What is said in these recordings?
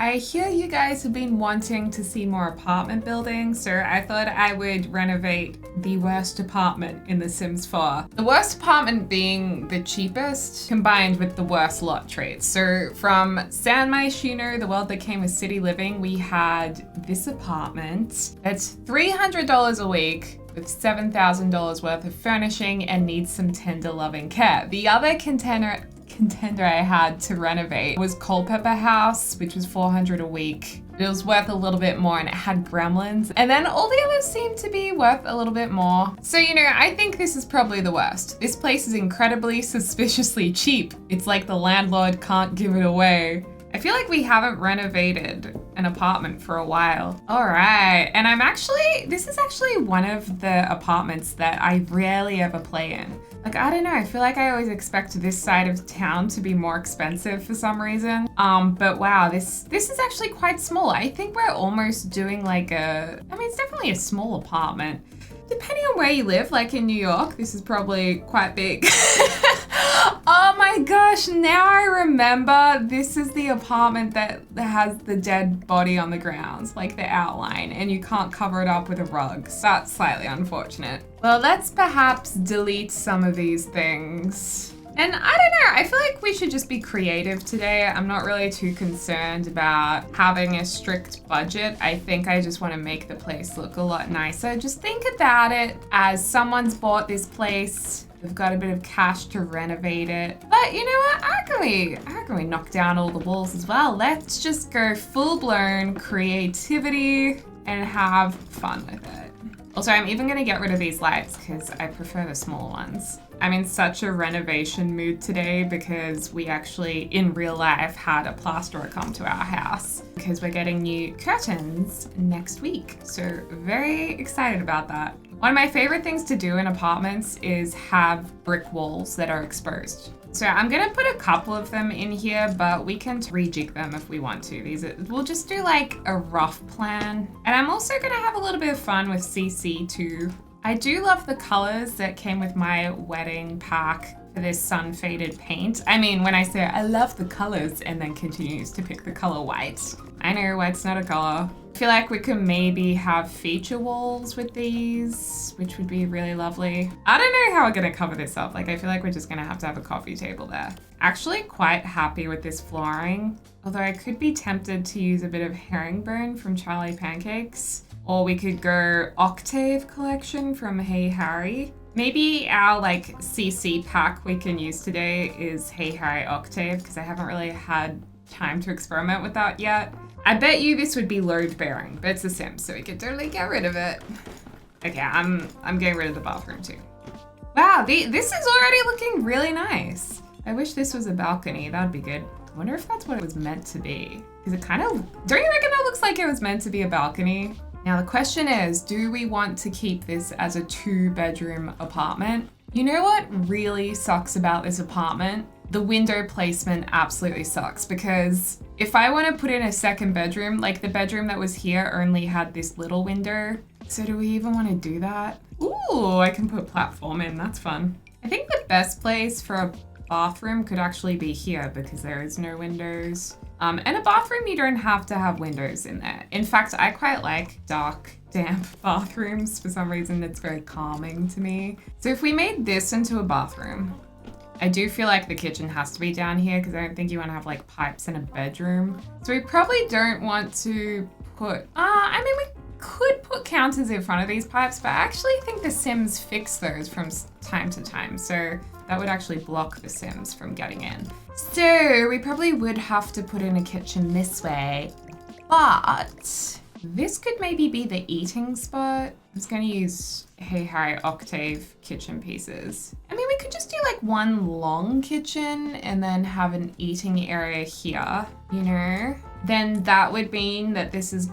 I hear you guys have been wanting to see more apartment buildings, so I thought I would renovate the worst apartment in The Sims 4. The worst apartment being the cheapest, combined with the worst lot traits. So from San Myshuno, the world that came with city living, we had this apartment that's $300 a week, with $7,000 worth of furnishing and needs some tender loving care. The other contender I had to renovate was Culpeper House, which was $400 a week. It was worth a little bit more and it had gremlins. And then all the others seemed to be worth a little bit more. So, you know, I think this is probably the worst. This place is incredibly suspiciously cheap. It's like the landlord can't give it away. I feel like we haven't renovated an apartment for a while. All right, and this is actually one of the apartments that I rarely ever play in. Like, I don't know, I feel like I always expect this side of town to be more expensive for some reason. But wow, this is actually quite small. I think we're almost doing like it's definitely a small apartment. Depending on where you live, like in New York, this is probably quite big. Oh my gosh, now I remember this is the apartment that has the dead body on the ground, like the outline, and you can't cover it up with a rug. So that's slightly unfortunate. Well, let's perhaps delete some of these things. And I don't know, I feel like we should just be creative today. I'm not really too concerned about having a strict budget. I think I just want to make the place look a lot nicer. Just think about it as someone's bought this place. We've got a bit of cash to renovate it. But you know what? How can we knock down all the walls as well? Let's just go full-blown creativity and have fun with it. Also, I'm even gonna get rid of these lights because I prefer the small ones. I'm in such a renovation mood today because we actually, in real life, had a plasterer come to our house because we're getting new curtains next week. So very excited about that. One of my favorite things to do in apartments is have brick walls that are exposed. So I'm gonna put a couple of them in here, but we can rejig them if we want to. We'll just do like a rough plan. And I'm also gonna have a little bit of fun with CC too. I do love the colors that came with my wedding pack for this sun-faded paint. I mean, when I say I love the colors and then continues to pick the color white. I know white's not a color. I feel like we could maybe have feature walls with these, which would be really lovely. I don't know how we're gonna cover this up. Like, I feel like we're just gonna have to have a coffee table there. Actually quite happy with this flooring, although I could be tempted to use a bit of herringbone from Charlie Pancakes. Or we could go Octave collection from Hey Harrie. Maybe our like CC pack we can use today is Hey Harrie Octave because I haven't really had time to experiment with that yet. I bet you this would be load bearing, but it's a Sim, so we could totally get rid of it. Okay, I'm getting rid of the bathroom too. Wow, this is already looking really nice. I wish this was a balcony, that'd be good. I wonder if that's what it was meant to be. Because it kind of, don't you reckon that looks like it was meant to be a balcony? Now the question is, do we want to keep this as a 2-bedroom apartment? You know what really sucks about this apartment? The window placement absolutely sucks because if I want to put in a second bedroom, like the bedroom that was here only had this little window. So do we even want to do that? Ooh, I can put platform in, that's fun. I think the best place for a bathroom could actually be here because there is no windows. And a bathroom, you don't have to have windows in there. In fact, I quite like dark, damp bathrooms. For some reason, it's very calming to me. So if we made this into a bathroom, I do feel like the kitchen has to be down here because I don't think you want to have like pipes in a bedroom. So we probably don't want to put, I mean, we could put counters in front of these pipes, but I actually think the Sims fix those from time to time. So that would actually block the Sims from getting in. So we probably would have to put in a kitchen this way, but this could maybe be the eating spot. I'm just gonna use Hey Harrie Octave kitchen pieces. I mean, we could just do like one long kitchen and then have an eating area here, you know? Then that would mean that this is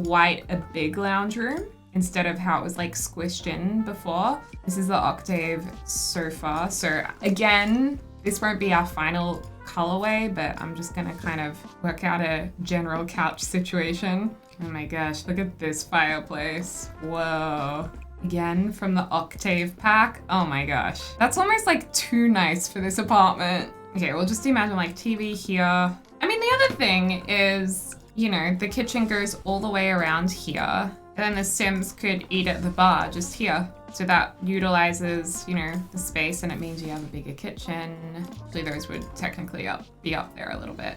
quite a big lounge room instead of how it was like squished in before. This is the Octave sofa. So again, this won't be our final colorway, but I'm just gonna kind of work out a general couch situation. Oh my gosh, look at this fireplace. Whoa. Again, from the Octave pack. Oh my gosh. That's almost like too nice for this apartment. Okay, we'll just imagine like TV here. I mean, the other thing is you know, the kitchen goes all the way around here. And then the Sims could eat at the bar just here. So that utilizes, you know, the space, and it means you have a bigger kitchen. Actually, those would technically be up there a little bit.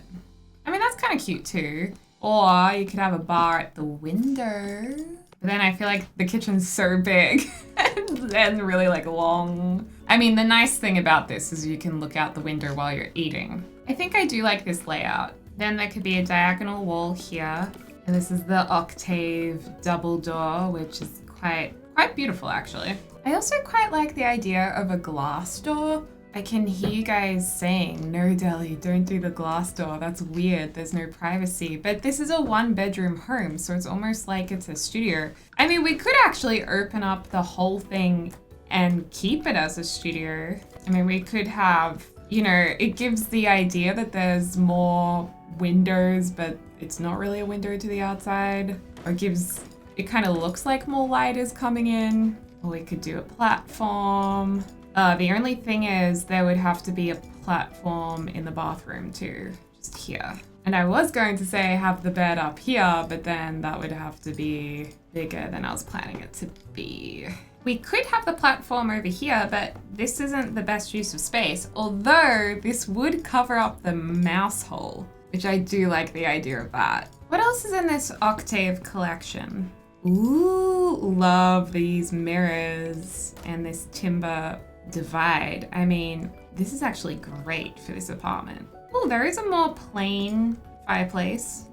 I mean, that's kind of cute too. Or you could have a bar at the window. But then I feel like the kitchen's so big and really like long. I mean, the nice thing about this is you can look out the window while you're eating. I think I do like this layout. Then there could be a diagonal wall here. And this is the octave double door, which is quite beautiful actually. I also quite like the idea of a glass door. I can hear you guys saying, no Deli, don't do the glass door. That's weird, there's no privacy. But this is a 1-bedroom home, so it's almost like it's a studio. I mean, we could actually open up the whole thing and keep it as a studio. I mean, we could have, you know, it gives the idea that there's more windows, but it's not really a window to the outside. Or it kind of looks like more light is coming in. Or we could do a platform. The only thing is there would have to be a platform in the bathroom too, just here. And I was going to say have the bed up here, but then that would have to be bigger than I was planning it to be. We could have the platform over here, but this isn't the best use of space, although this would cover up the mouse hole, which I do like the idea of that. What else is in this octave collection? Ooh, love these mirrors and this timber divide. I mean, this is actually great for this apartment. Oh, there is a more plain fireplace.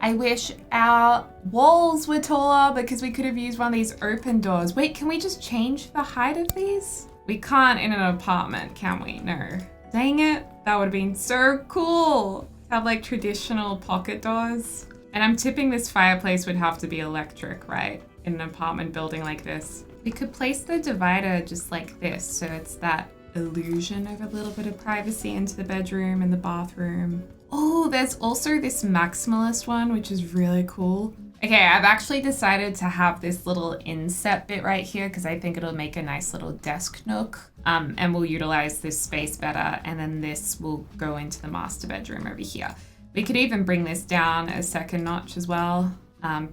I wish our walls were taller because we could have used one of these open doors. Wait, can we just change the height of these? We can't in an apartment, can we? No. Dang it, that would have been so cool. Have like traditional pocket doors. And I'm tipping this fireplace would have to be electric, right? In an apartment building like this. We could place the divider just like this, so it's that illusion of a little bit of privacy into the bedroom and the bathroom. Oh, there's also this maximalist one, which is really cool. Okay, I've actually decided to have this little inset bit right here because I think it'll make a nice little desk nook. And we'll utilize this space better, and then this will go into the master bedroom over here. We could even bring this down a second notch as well.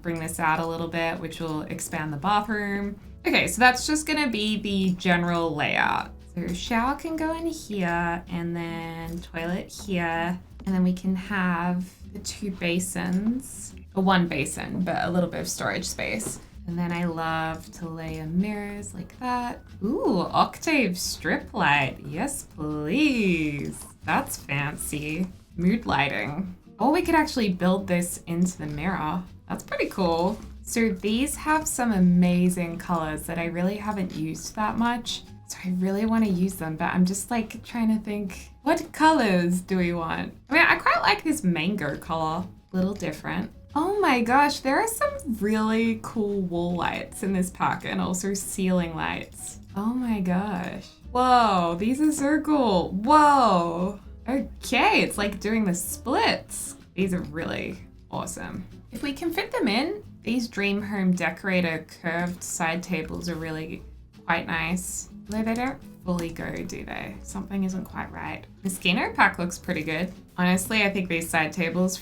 Bring this out a little bit, which will expand the bathroom. Okay, so that's just gonna be the general layout. So shower can go in here, and then toilet here. And then we can have the 2 basins, or 1 basin, but a little bit of storage space. And then I love to layer mirrors like that. Ooh, octave strip light. Yes, please. That's fancy. Mood lighting. Or we could actually build this into the mirror. That's pretty cool. So these have some amazing colors that I really haven't used that much. So I really want to use them, but I'm just like trying to think, what colors do we want? I mean, I quite like this mango color, a little different. Oh my gosh, there are some really cool wall lights in this pack and also ceiling lights. Oh my gosh. Whoa, these are so cool. Whoa. Okay, it's like doing the splits. These are really awesome. If we can fit them in, these Dream Home Decorator curved side tables are really quite nice. Although they don't fully go, do they? Something isn't quite right. The Skino pack looks pretty good. Honestly, I think these side tables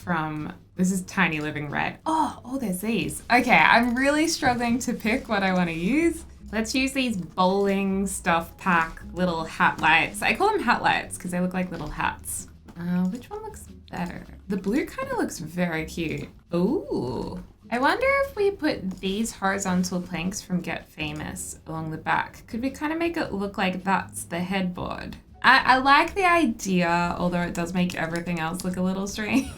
this is Tiny Living Red. Oh, there's these. Okay, I'm really struggling to pick what I want to use. Let's use these bowling stuff pack little hat lights. I call them hat lights because they look like little hats. Which one looks better? The blue kind of looks very cute. Ooh. I wonder if we put these horizontal planks from Get Famous along the back. Could we kind of make it look like that's the headboard? I like the idea, although it does make everything else look a little strange.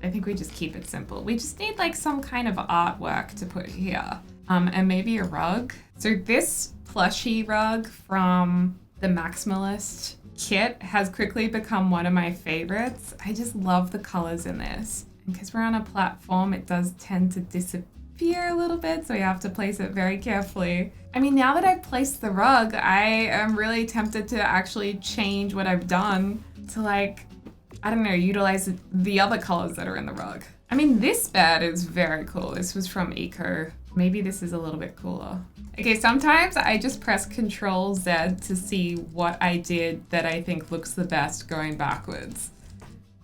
I think we just keep it simple. We just need like some kind of artwork to put here. And maybe a rug. So this plushie rug from the Maximalist kit has quickly become one of my favorites. I just love the colors in this. And because we're on a platform, it does tend to disappear a little bit, so we have to place it very carefully. I mean, now that I've placed the rug, I am really tempted to actually change what I've done to like, I don't know, utilize the other colors that are in the rug. I mean, this bed is very cool. This was from Eco. Maybe this is a little bit cooler. Okay, sometimes I just press Control Z to see what I did that I think looks the best going backwards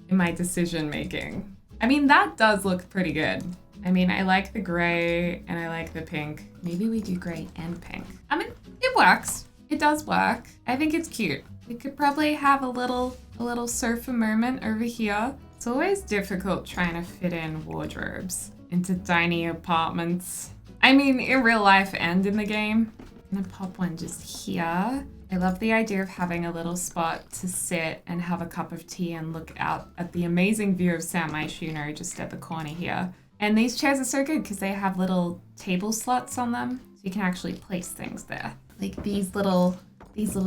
in my decision making. I mean, that does look pretty good. I mean, I like the gray and I like the pink. Maybe we do gray and pink. I mean, it works. It does work. I think it's cute. We could probably have a little sofa moment over here. It's always difficult trying to fit in wardrobes into tiny apartments. I mean, in real life and in the game. I'm gonna pop one just here. I love the idea of having a little spot to sit and have a cup of tea and look out at the amazing view of San Myshuno just at the corner here. And these chairs are so good because they have little table slots on them, so you can actually place things there. Like these little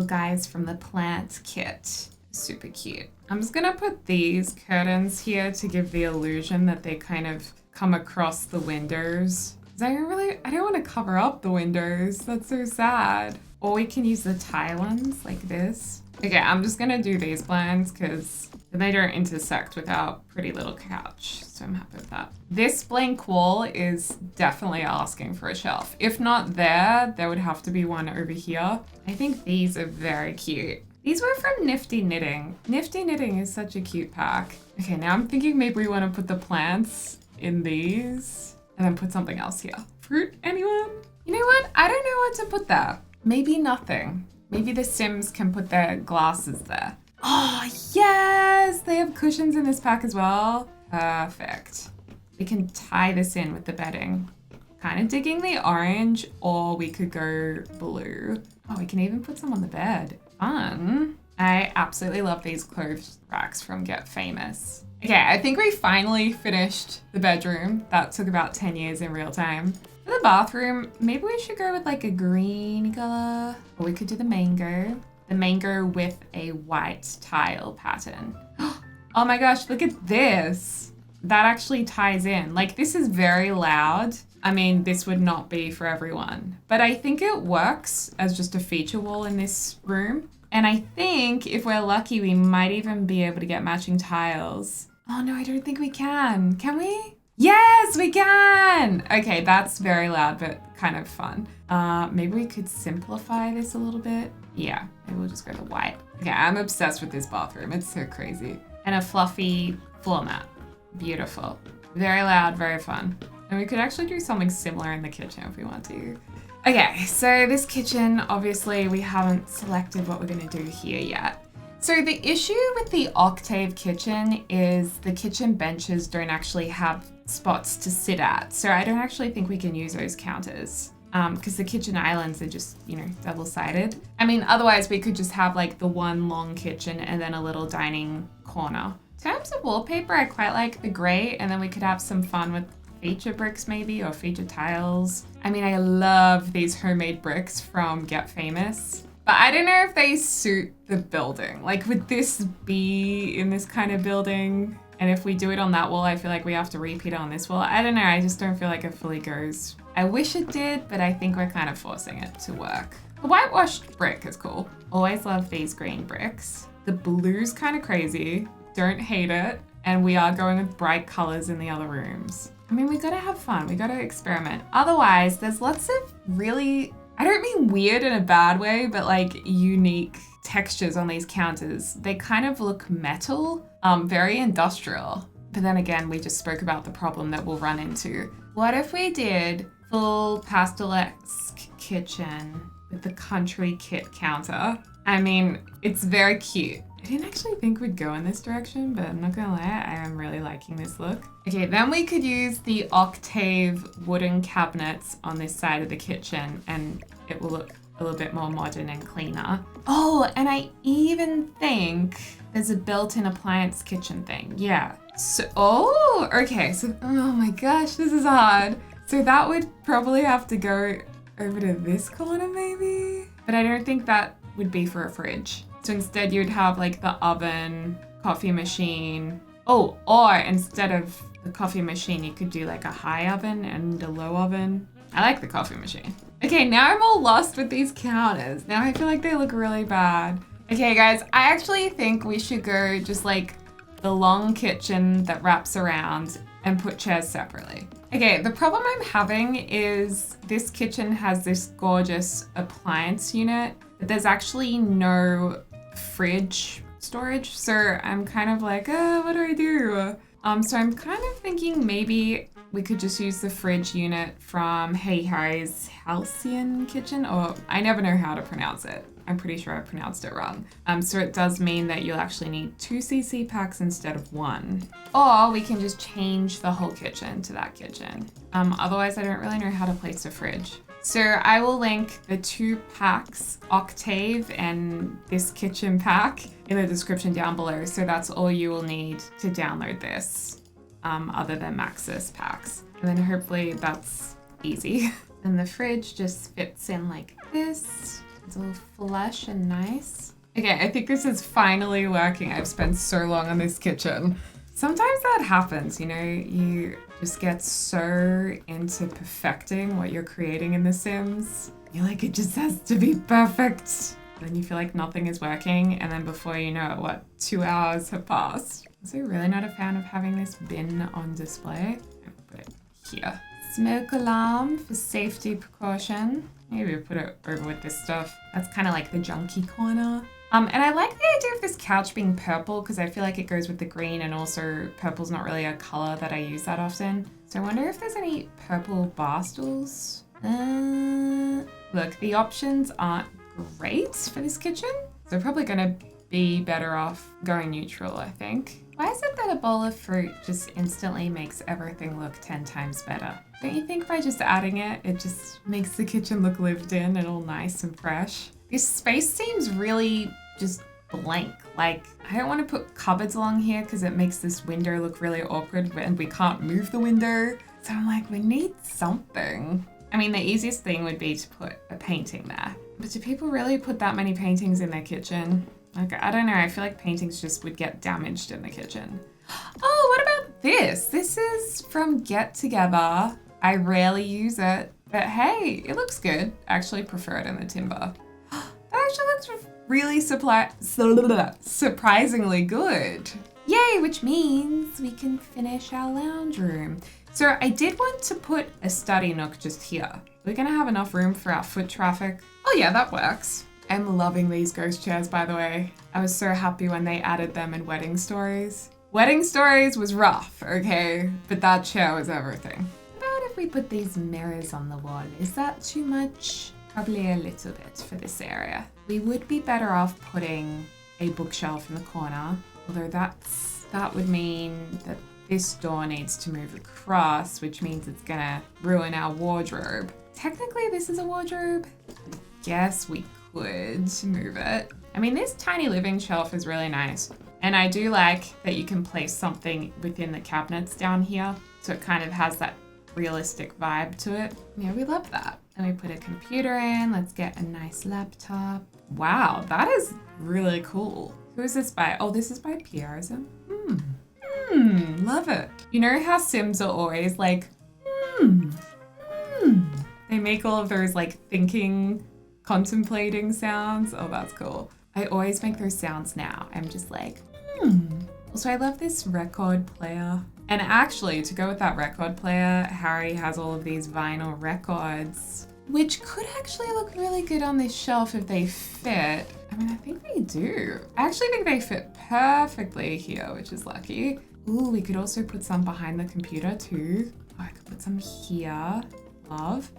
guys from the plant kit. Super cute. I'm just gonna put these curtains here to give the illusion that they kind of come across the windows. I don't want to cover up the windows. That's so sad. Or we can use the tie ones like this. Okay, I'm just gonna do these blinds because they don't intersect with our pretty little couch. So I'm happy with that. This blank wall is definitely asking for a shelf. If not there would have to be one over here. I think these are very cute. These were from Nifty Knitting. Nifty Knitting is such a cute pack. Okay, now I'm thinking maybe we want to put the plants in these and then put something else here. Fruit, anyone? You know what? I don't know what to put there. Maybe nothing. Maybe the Sims can put their glasses there. Oh, yes! They have cushions in this pack as well. Perfect. We can tie this in with the bedding. Kind of digging the orange, or we could go blue. Oh, we can even put some on the bed. Fun. I absolutely love these clothes racks from Get Famous. Okay, I think we finally finished the bedroom. That took about 10 years in real time. For the bathroom, maybe we should go with like a green color. Or we could do the mango. The mango with a white tile pattern. Oh my gosh, look at this. That actually ties in. Like, this is very loud. I mean, this would not be for everyone, but I think it works as just a feature wall in this room. And I think if we're lucky, we might even be able to get matching tiles. Oh no, I don't think we can. Can we? Yes, we can. Okay, that's very loud, but kind of fun. Maybe we could simplify this a little bit. Yeah, maybe we'll just go to white. Okay, I'm obsessed with this bathroom. It's so crazy. And a fluffy floor mat. Beautiful. Very loud, very fun. And we could actually do something similar in the kitchen if we want to. Okay, so this kitchen, obviously we haven't selected what we're gonna do here yet. So the issue with the Octave kitchen is the kitchen benches don't actually have spots to sit at. So I don't actually think we can use those counters because the kitchen islands are just, you know, double-sided. I mean, otherwise we could just have like the one long kitchen and then a little dining corner. In terms of wallpaper, I quite like the gray, and then we could have some fun with feature bricks maybe, or feature tiles. I mean, I love these homemade bricks from Get Famous, but I don't know if they suit the building. Like, would this be in this kind of building? And if we do it on that wall, I feel like we have to repeat it on this wall. I don't know, I just don't feel like it fully goes. I wish it did, but I think we're kind of forcing it to work. The whitewashed brick is cool. Always love these green bricks. The blue's kind of crazy. Don't hate it. And we are going with bright colors in the other rooms. I mean, we gotta have fun. We gotta experiment. Otherwise, there's lots of really, I don't mean weird in a bad way, but like unique textures on these counters. They kind of look metal, very industrial. But then again, we just spoke about the problem that we'll run into. What if we did full pastel-esque kitchen with the country kit counter? I mean, it's very cute. I didn't actually think we'd go in this direction, but I'm not gonna lie, I am really liking this look. Okay, then we could use the Octave wooden cabinets on this side of the kitchen and it will look a little bit more modern and cleaner. Oh, and I even think there's a built-in appliance kitchen thing. Yeah. So, oh, okay. So, oh my gosh, this is hard. So that would probably have to go over to this corner maybe, but I don't think that would be for a fridge. So instead you'd have like the oven, coffee machine. Oh, or instead of the coffee machine, you could do like a high oven and a low oven. I like the coffee machine. Okay, now I'm all lost with these counters. Now I feel like they look really bad. Okay guys, I actually think we should go just like the long kitchen that wraps around and put chairs separately. Okay, the problem I'm having is this kitchen has this gorgeous appliance unit, but there's actually no fridge storage. So I'm kind of like, what do I do? So I'm kind of thinking maybe we could just use the fridge unit from Harrie's Halcyon Kitchen, or I never know how to pronounce it. I'm pretty sure I pronounced it wrong. So it does mean that you'll actually need 2 CC packs instead of 1. Or we can just change the whole kitchen to that kitchen. Otherwise, I don't really know how to place a fridge. So I will link the 2 packs, Octave and this kitchen pack, in the description down below. So that's all you will need to download this, other than Maxis packs. And then hopefully that's easy. And the fridge just fits in like this. It's all flush and nice. Okay, I think this is finally working. I've spent so long on this kitchen. Sometimes that happens, you know, you just get so into perfecting what you're creating in The Sims. You're like, it just has to be perfect. Then you feel like nothing is working, and then before you know it, 2 hours have passed. I'm also really not a fan of having this bin on display. I'll put it here. Smoke alarm for safety precaution. Maybe we'll put it over with this stuff. That's kind of like the junkie corner. And I like the idea of this couch being purple because I feel like it goes with the green, and also purple's not really a color that I use that often. So I wonder if there's any purple bar stools. Look, the options aren't great for this kitchen. So probably gonna be better off going neutral, I think. Why is it that a bowl of fruit just instantly makes everything look 10 times better? Don't you think by just adding it, it just makes the kitchen look lived in and all nice and fresh? This space seems really just blank. Like, I don't want to put cupboards along here because it makes this window look really awkward and we can't move the window. So I'm like, we need something. I mean, the easiest thing would be to put a painting there. But do people really put that many paintings in their kitchen? Like, I don't know, I feel like paintings just would get damaged in the kitchen. Oh, what about this? This is from Get Together. I rarely use it, but hey, it looks good. I actually prefer it in the timber. That actually looks really surprisingly good. Yay, which means we can finish our lounge room. So I did want to put a study nook just here. We're gonna have enough room for our foot traffic. Oh yeah, that works. I'm loving these ghost chairs, by the way. I was so happy when they added them in Wedding Stories. Wedding Stories was rough, okay? But that chair was everything. How about if we put these mirrors on the wall? Is that too much? Probably a little bit for this area. We would be better off putting a bookshelf in the corner, although that would mean that this door needs to move across, which means it's gonna ruin our wardrobe. Technically, this is a wardrobe. I guess we could move it. I mean, this tiny living shelf is really nice. And I do like that you can place something within the cabinets down here. So it kind of has that realistic vibe to it. Yeah, we love that. And we put a computer in. Let's get a nice laptop. Wow, that is really cool. Who is this by? Oh, this is by Pierism. Love it. You know how Sims are always like, They make all of those like thinking, contemplating sounds. Oh, that's cool. I always make those sounds now. I'm just like, Also, I love this record player. And actually, to go with that record player, Harrie has all of these vinyl records, which could actually look really good on this shelf if they fit. I mean, I think they do. I actually think they fit perfectly here, which is lucky. Ooh, we could also put some behind the computer too. Oh, I could put some here. Love.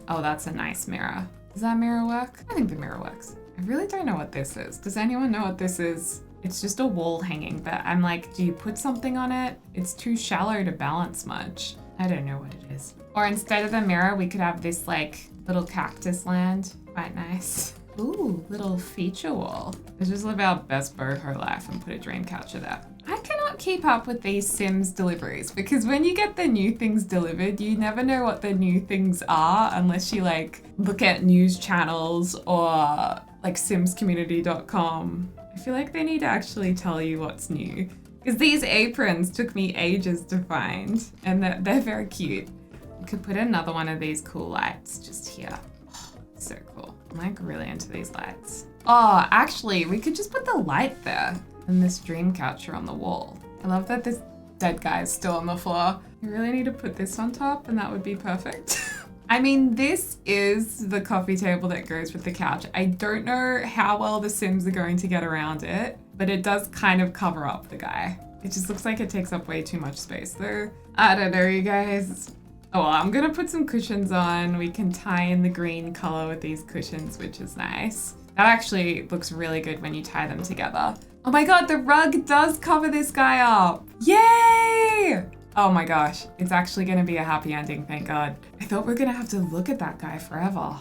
Oh, that's a nice mirror. Does that mirror work? I think the mirror works. I really don't know what this is. Does anyone know what this is? It's just a wall hanging, but I'm like, do you put something on it? It's too shallow to balance much. I don't know what it is. Or instead of the mirror, we could have this like little cactus land. Quite nice. Ooh, little feature wall. Let's just live our best boho life and put a dream catcher there. I cannot keep up with these Sims deliveries because when you get the new things delivered, you never know what the new things are unless you like look at news channels or like simscommunity.com. I feel like they need to actually tell you what's new because these aprons took me ages to find and they're very cute. We could put another one of these cool lights just here. Oh, so cool. I'm like really into these lights. Oh, actually, we could just put the light there and this dream catcher on the wall. I love that this dead guy is still on the floor. You really need to put this on top and that would be perfect. I mean, this is the coffee table that goes with the couch. I don't know how well the Sims are going to get around it, but it does kind of cover up the guy. It just looks like it takes up way too much space there. I don't know, you guys. Oh, well, I'm gonna put some cushions on. We can tie in the green color with these cushions, which is nice. That actually looks really good when you tie them together. Oh my God, the rug does cover this guy up. Yay! Oh my gosh, it's actually gonna be a happy ending, thank God. I thought we were gonna have to look at that guy forever.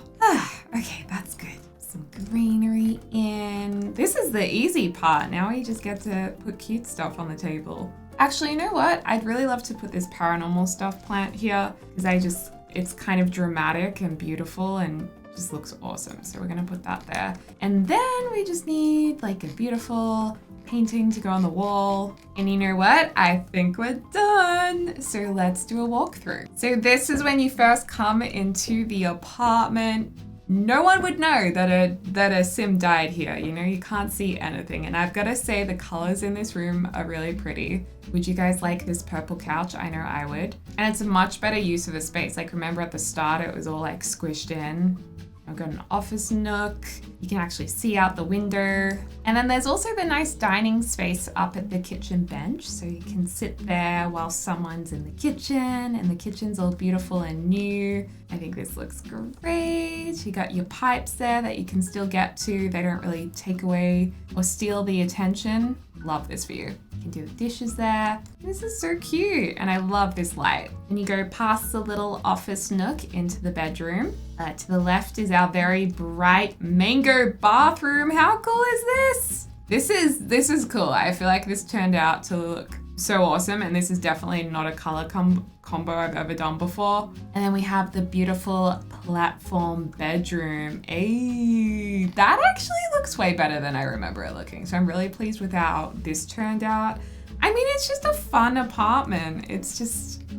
Okay, that's good. Some greenery in. This is the easy part. Now we just get to put cute stuff on the table. Actually, you know what? I'd really love to put this paranormal stuff plant here because it's kind of dramatic and beautiful and just looks awesome. So we're gonna put that there. And then we just need like a beautiful painting to go on the wall. And you know what? I think we're done. So let's do a walkthrough. So this is when you first come into the apartment. No one would know that a sim died here. You know, you can't see anything. And I've got to say the colors in this room are really pretty. Would you guys like this purple couch? I know I would. And it's a much better use of the space. Like remember at the start, it was all like squished in. I've got an office nook. You can actually see out the window. And then there's also the nice dining space up at the kitchen bench. So you can sit there while someone's in the kitchen and the kitchen's all beautiful and new. I think this looks great. You got your pipes there that you can still get to. They don't really take away or steal the attention. Love this view. You can do the dishes there. This is so cute. And I love this light. And you go past the little office nook into the bedroom. To the left is our very bright mango bathroom. How cool is this? This is cool. I feel like this turned out to look so awesome. And this is definitely not a color combo I've ever done before. And then we have the beautiful platform bedroom. Hey, that actually looks way better than I remember it looking. So I'm really pleased with how this turned out. I mean, it's just a fun apartment. It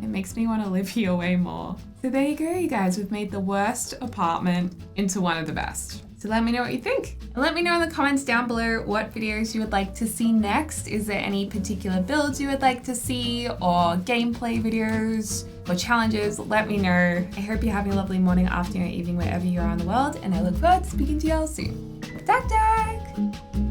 makes me want to live here way more. So there you go, you guys. We've made the worst apartment into one of the best. So let me know what you think. And let me know in the comments down below what videos you would like to see next. Is there any particular builds you would like to see or gameplay videos or challenges? Let me know. I hope you're having a lovely morning, afternoon, or evening, wherever you are in the world. And I look forward to speaking to you all soon. Tack tack!